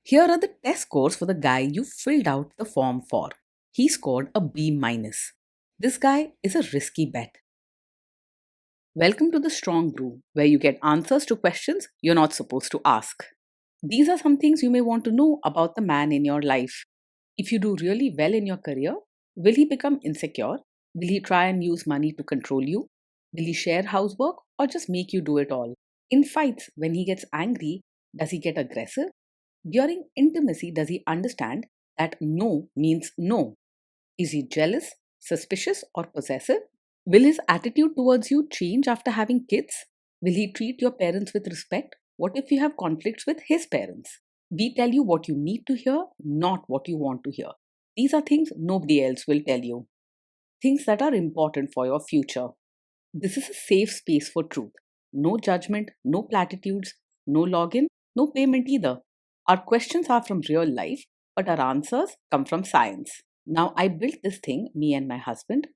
Here are the test scores for the guy you filled out the form for. He scored a B minus. This guy is a risky bet. Welcome to the Strong Brew, where you get answers to questions you're not supposed to ask. These are some things you may want to know about the man in your life. If you do really well in your career, will he become insecure? Will he try and use money to control you? Will he share housework or just make you do it all? In fights, when he gets angry, does he get aggressive? During intimacy, does he understand that no means no? Is he jealous, suspicious, or possessive? Will his attitude towards you change after having kids? Will he treat your parents with respect? What if you have conflicts with his parents? We tell you what you need to hear, not what you want to hear. These are things nobody else will tell you. Things that are important for your future. This is a safe space for truth. No judgment, no platitudes, no login, no payment either. Our questions are from real life, but our answers come from science. Now, I built this thing, me and my husband,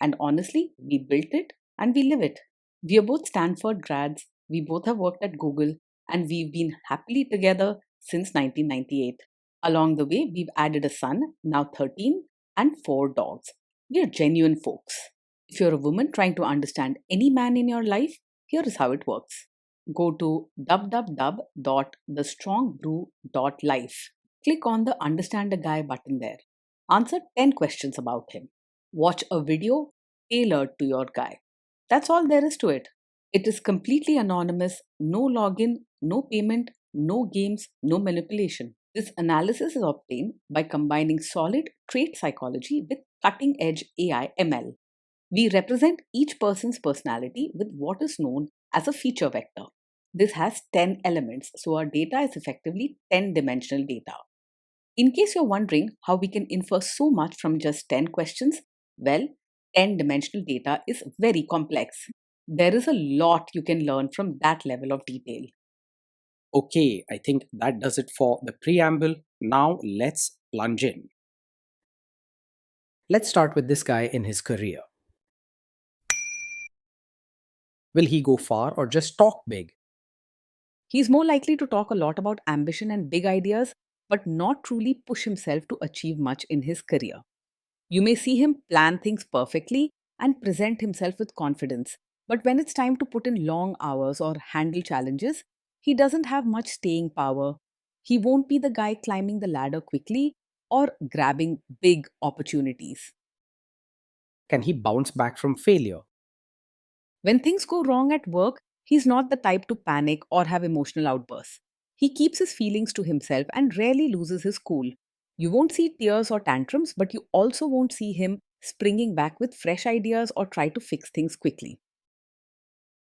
and honestly, we built it and we live it. We are both Stanford grads, we both have worked at Google, and we've been happily together since 1998. Along the way, we've added a son, now 13, and 4 dogs. We are genuine folks. If you're a woman trying to understand any man in your life, here is how it works. Go to www.thestrongbrew.life. Click on the Understand a Guy button there. Answer 10 questions about him. Watch a video tailored to your guy. That's all there is to it. It is completely anonymous, no login, no payment, no games, no manipulation. This analysis is obtained by combining solid trait psychology with cutting edge AI ML. We represent each person's personality with what is known as a feature vector. This has 10 elements, so our data is effectively 10-dimensional data. In case you're wondering how we can infer so much from just 10 questions, well, 10-dimensional data is very complex. There is a lot you can learn from that level of detail. Okay, I think that does it for the preamble. Now let's plunge in. Let's start with this guy in his career. Will he go far or just talk big? He's more likely to talk a lot about ambition and big ideas, but not truly push himself to achieve much in his career. You may see him plan things perfectly and present himself with confidence, but when it's time to put in long hours or handle challenges, he doesn't have much staying power. He won't be the guy climbing the ladder quickly or grabbing big opportunities. Can he bounce back from failure? When things go wrong at work, he's not the type to panic or have emotional outbursts. He keeps his feelings to himself and rarely loses his cool. You won't see tears or tantrums, but you also won't see him springing back with fresh ideas or try to fix things quickly.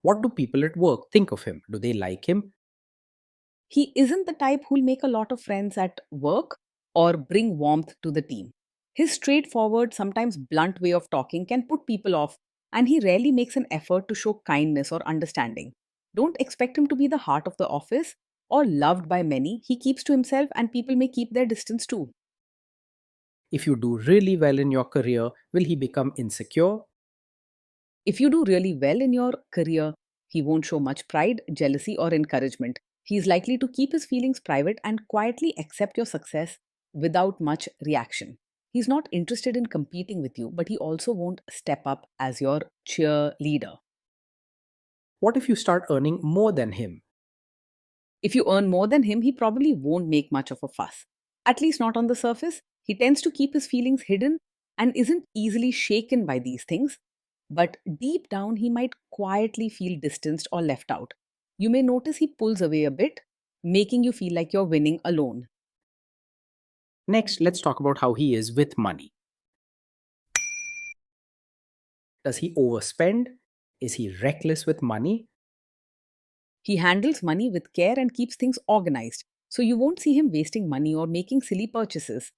What do people at work think of him? Do they like him? He isn't the type who'll make a lot of friends at work or bring warmth to the team. His straightforward, sometimes blunt way of talking can put people off, and he rarely makes an effort to show kindness or understanding. Don't expect him to be the heart of the office or loved by many. He keeps to himself, and people may keep their distance too. If you do really well in your career, will he become insecure? If you do really well in your career, he won't show much pride, jealousy, or encouragement. He is likely to keep his feelings private and quietly accept your success without much reaction. He's not interested in competing with you, but he also won't step up as your cheerleader. What if you start earning more than him? If you earn more than him, he probably won't make much of a fuss. At least not on the surface. He tends to keep his feelings hidden and isn't easily shaken by these things. But deep down, he might quietly feel distanced or left out. You may notice he pulls away a bit, making you feel like you're winning alone. Next, let's talk about how he is with money. Does he overspend? Is he reckless with money? He handles money with care and keeps things organized, so you won't see him wasting money or making silly purchases.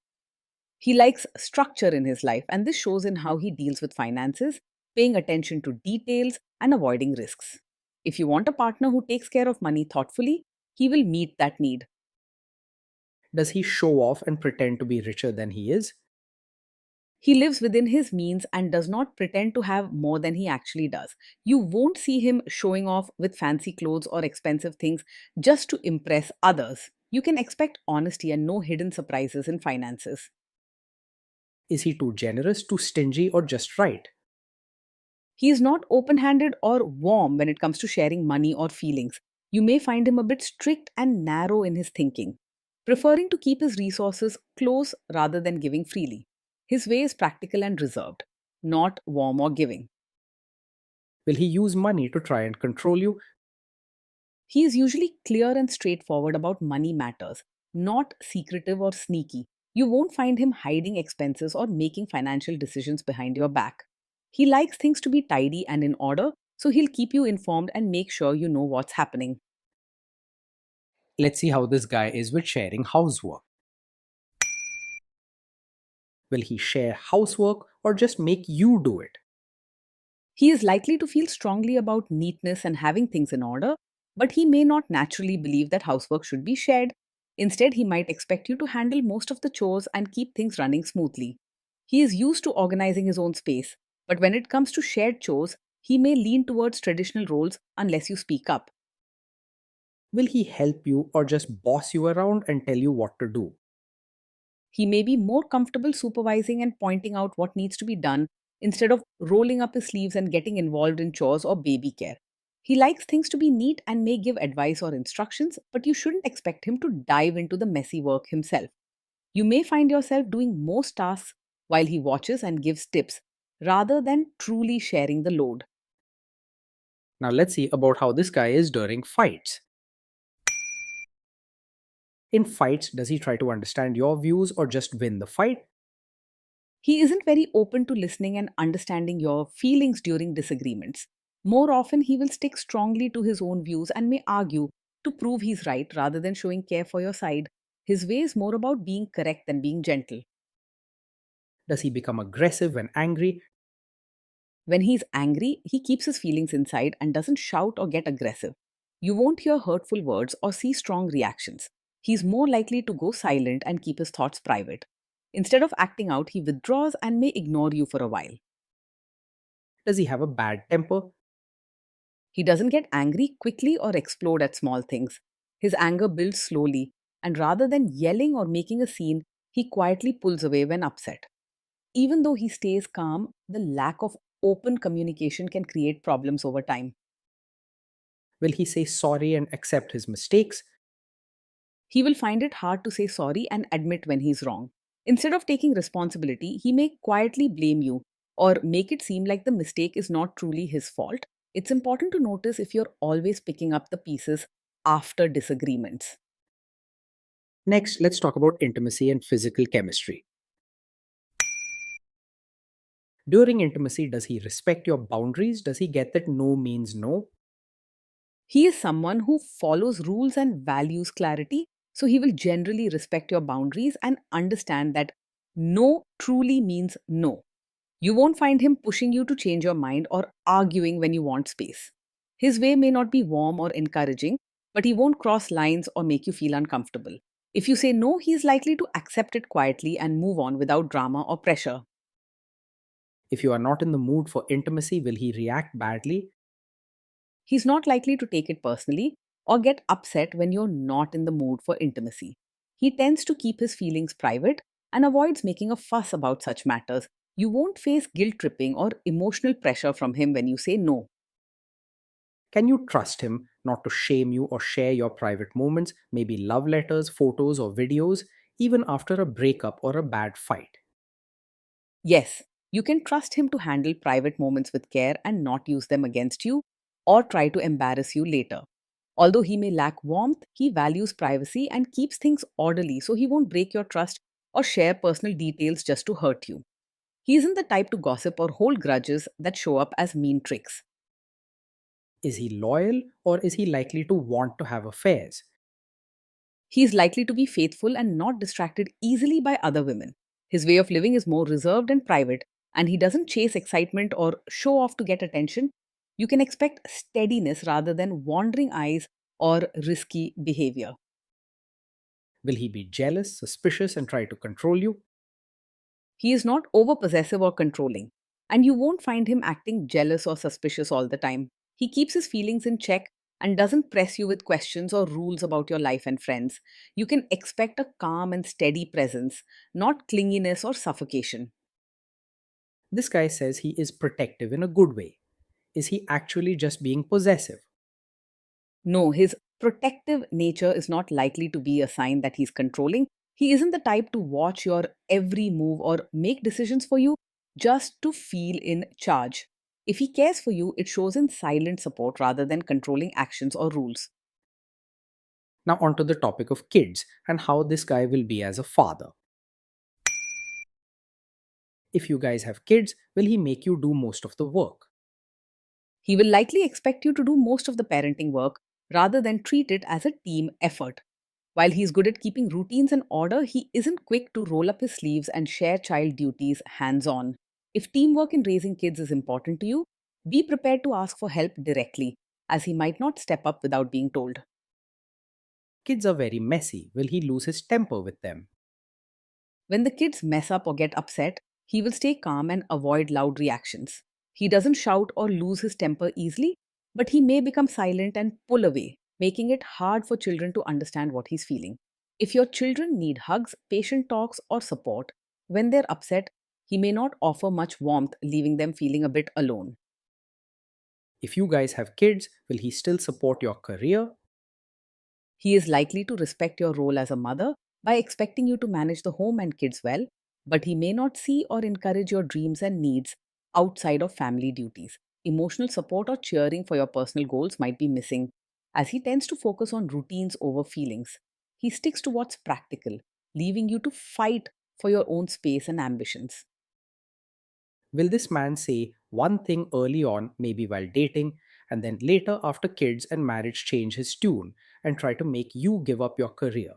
He likes structure in his life, and this shows in how he deals with finances, paying attention to details, and avoiding risks. If you want a partner who takes care of money thoughtfully, he will meet that need. Does he show off and pretend to be richer than he is? He lives within his means and does not pretend to have more than he actually does. You won't see him showing off with fancy clothes or expensive things just to impress others. You can expect honesty and no hidden surprises in finances. Is he too generous, too stingy, or just right? He is not open handed or warm when it comes to sharing money or feelings. You may find him a bit strict and narrow in his thinking, preferring to keep his resources close rather than giving freely. His way is practical and reserved, not warm or giving. Will he use money to try and control you? He is usually clear and straightforward about money matters, not secretive or sneaky. You won't find him hiding expenses or making financial decisions behind your back. He likes things to be tidy and in order, so he'll keep you informed and make sure you know what's happening. Let's see how this guy is with sharing housework. Will he share housework or just make you do it? He is likely to feel strongly about neatness and having things in order, but he may not naturally believe that housework should be shared. Instead, he might expect you to handle most of the chores and keep things running smoothly. He is used to organizing his own space, but when it comes to shared chores, he may lean towards traditional roles unless you speak up. Will he help you or just boss you around and tell you what to do? He may be more comfortable supervising and pointing out what needs to be done instead of rolling up his sleeves and getting involved in chores or baby care. He likes things to be neat and may give advice or instructions, but you shouldn't expect him to dive into the messy work himself. You may find yourself doing most tasks while he watches and gives tips, rather than truly sharing the load. Now let's see about how this guy is during fights. In fights, does he try to understand your views or just win the fight? He isn't very open to listening and understanding your feelings during disagreements. More often, he will stick strongly to his own views and may argue to prove he's right rather than showing care for your side. His way is more about being correct than being gentle. Does he become aggressive when angry? When he's angry, he keeps his feelings inside and doesn't shout or get aggressive. You won't hear hurtful words or see strong reactions. He's more likely to go silent and keep his thoughts private. Instead of acting out, he withdraws and may ignore you for a while. Does he have a bad temper? He doesn't get angry quickly or explode at small things. His anger builds slowly, and rather than yelling or making a scene, he quietly pulls away when upset. Even though he stays calm, the lack of open communication can create problems over time. Will he say sorry and accept his mistakes? He will find it hard to say sorry and admit when he's wrong. Instead of taking responsibility, he may quietly blame you or make it seem like the mistake is not truly his fault. It's important to notice if you're always picking up the pieces after disagreements. Next, let's talk about intimacy and physical chemistry. During intimacy, does he respect your boundaries? Does he get that no means no? He is someone who follows rules and values clarity, so he will generally respect your boundaries and understand that no truly means no. You won't find him pushing you to change your mind or arguing when you want space. His way may not be warm or encouraging, but he won't cross lines or make you feel uncomfortable. If you say no, he is likely to accept it quietly and move on without drama or pressure. If you are not in the mood for intimacy, will he react badly? He's not likely to take it personally or get upset when you're not in the mood for intimacy. He tends to keep his feelings private and avoids making a fuss about such matters. You won't face guilt tripping or emotional pressure from him when you say no. Can you trust him not to shame you or share your private moments, maybe love letters, photos, or videos, even after a breakup or a bad fight? Yes, you can trust him to handle private moments with care and not use them against you or try to embarrass you later. Although he may lack warmth, he values privacy and keeps things orderly so he won't break your trust or share personal details just to hurt you. He isn't the type to gossip or hold grudges that show up as mean tricks. Is he loyal or is he likely to want to have affairs? He is likely to be faithful and not distracted easily by other women. His way of living is more reserved and private, and he doesn't chase excitement or show off to get attention. You can expect steadiness rather than wandering eyes or risky behavior. Will he be jealous, suspicious, and try to control you? He is not over possessive or controlling, and you won't find him acting jealous or suspicious all the time. He keeps his feelings in check and doesn't press you with questions or rules about your life and friends. You can expect a calm and steady presence, not clinginess or suffocation. This guy says he is protective in a good way. Is he actually just being possessive? No, his protective nature is not likely to be a sign that he's controlling. He isn't the type to watch your every move or make decisions for you just to feel in charge. If he cares for you, it shows in silent support rather than controlling actions or rules. Now, onto the topic of kids and how this guy will be as a father. If you guys have kids, will he make you do most of the work? He will likely expect you to do most of the parenting work rather than treat it as a team effort. While he's good at keeping routines and order, he isn't quick to roll up his sleeves and share child duties hands on. If teamwork in raising kids is important to you, be prepared to ask for help directly, as he might not step up without being told. Kids are very messy. Will he lose his temper with them? When the kids mess up or get upset, he will stay calm and avoid loud reactions. He doesn't shout or lose his temper easily, but he may become silent and pull away, making it hard for children to understand what he's feeling. If your children need hugs, patient talks, or support when they're upset, he may not offer much warmth, leaving them feeling a bit alone. If you guys have kids, will he still support your career? He is likely to respect your role as a mother by expecting you to manage the home and kids well, but he may not see or encourage your dreams and needs outside of family duties. Emotional support or cheering for your personal goals might be missing, as he tends to focus on routines over feelings. He sticks to what's practical, leaving you to fight for your own space and ambitions. Will this man say one thing early on, maybe while dating, and then later after kids and marriage change his tune and try to make you give up your career?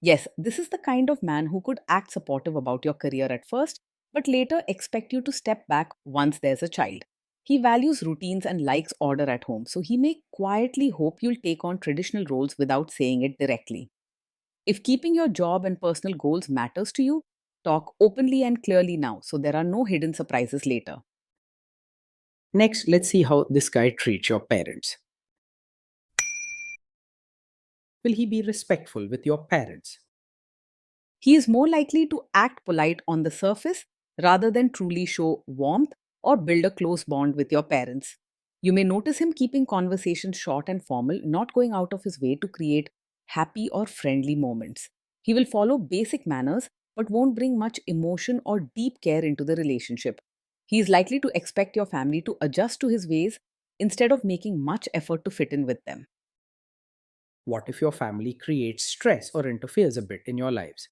Yes, this is the kind of man who could act supportive about your career at first, but later expect you to step back once there's a child. He values routines and likes order at home, so he may quietly hope you'll take on traditional roles without saying it directly. If keeping your job and personal goals matters to you, talk openly and clearly now so there are no hidden surprises later. Next, let's see how this guy treats your parents. Will he be respectful with your parents? He is more likely to act polite on the surface rather than truly show warmth or build a close bond with your parents. You may notice him keeping conversations short and formal, not going out of his way to create happy or friendly moments. He will follow basic manners but won't bring much emotion or deep care into the relationship. He is likely to expect your family to adjust to his ways instead of making much effort to fit in with them. What if your family creates stress or interferes a bit in your lives?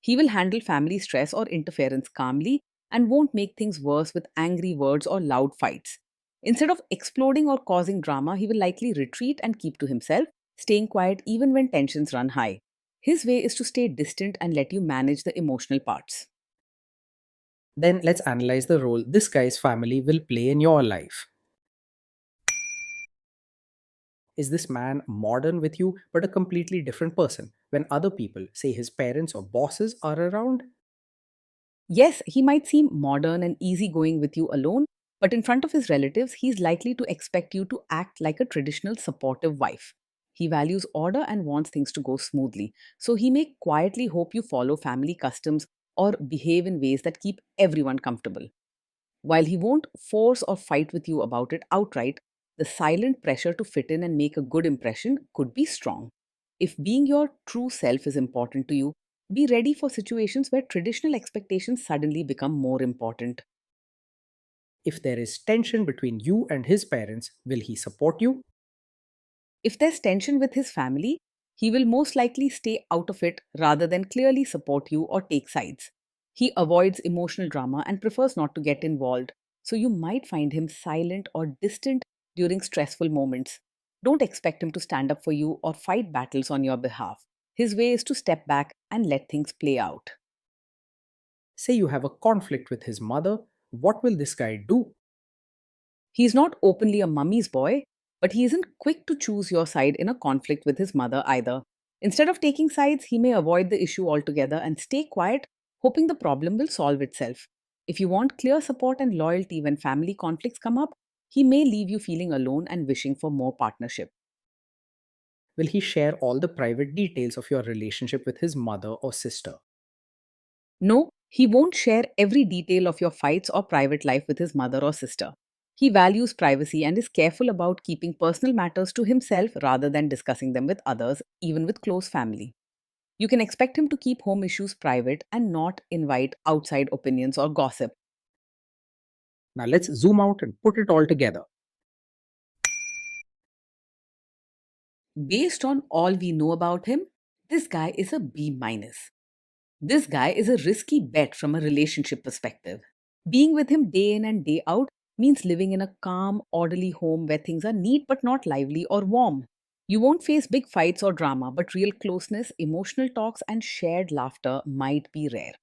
He will handle family stress or interference calmly and won't make things worse with angry words or loud fights. Instead of exploding or causing drama, he will likely retreat and keep to himself, staying quiet even when tensions run high. His way is to stay distant and let you manage the emotional parts. Then let's analyze the role this guy's family will play in your life. Is this man modern with you but a completely different person when other people, say his parents or bosses, are around? Yes, he might seem modern and easygoing with you alone, but in front of his relatives, he's likely to expect you to act like a traditional supportive wife. He values order and wants things to go smoothly, so he may quietly hope you follow family customs or behave in ways that keep everyone comfortable. While he won't force or fight with you about it outright, the silent pressure to fit in and make a good impression could be strong. If being your true self is important to you, be ready for situations where traditional expectations suddenly become more important. If there is tension between you and his parents, will he support you? If there's tension with his family, he will most likely stay out of it rather than clearly support you or take sides. He avoids emotional drama and prefers not to get involved, so you might find him silent or distant during stressful moments. Don't expect him to stand up for you or fight battles on your behalf. His way is to step back and let things play out. Say you have a conflict with his mother, what will this guy do? He's not openly a mummy's boy, but he isn't quick to choose your side in a conflict with his mother either. Instead of taking sides, he may avoid the issue altogether and stay quiet, hoping the problem will solve itself. If you want clear support and loyalty when family conflicts come up, He may leave you feeling alone and wishing for more partnership. Will he share all the private details of your relationship with his mother or sister? No, he won't share every detail of your fights or private life with his mother or sister. He values privacy and is careful about keeping personal matters to himself rather than discussing them with others, even with close family. You can expect him to keep home issues private and not invite outside opinions or gossip. Now let's zoom out and put it all together. Based on all we know about him, this guy is a B minus. This guy is a risky bet from a relationship perspective. Being with him day in and day out means living in a calm, orderly home where things are neat but not lively or warm. You won't face big fights or drama, but real closeness, emotional talks, and shared laughter might be rare.